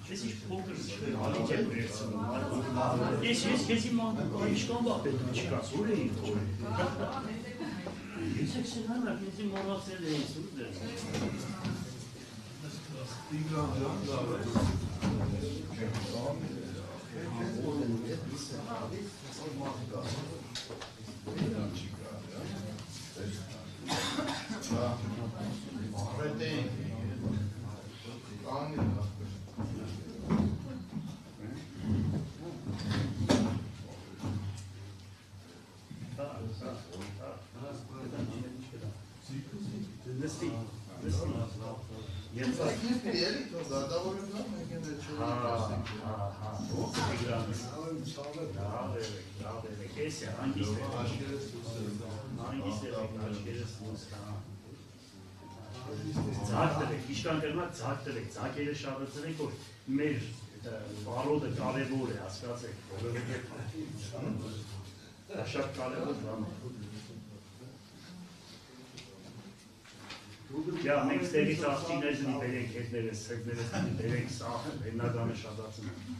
Ես ինչ փոքր հալիք եմ վերցնում։ Ես իմ իշկան բա պետք չկա, ուր էի որ։ Ես էքսենալ եմ, ես իմ մոռացել եմ սուր։ Տիգրան ջան, լավ է։ Իշկան կրնակ ձակ տրեք, ձակերը շարացրեք, որ մեր վարոդը կարևոր է, հասկացեք, շատ կարևոր բան է։ Մենք ստեղից աղջիներս բերենք, հետներս, բերենք սաղ, հեննագանը շատացում։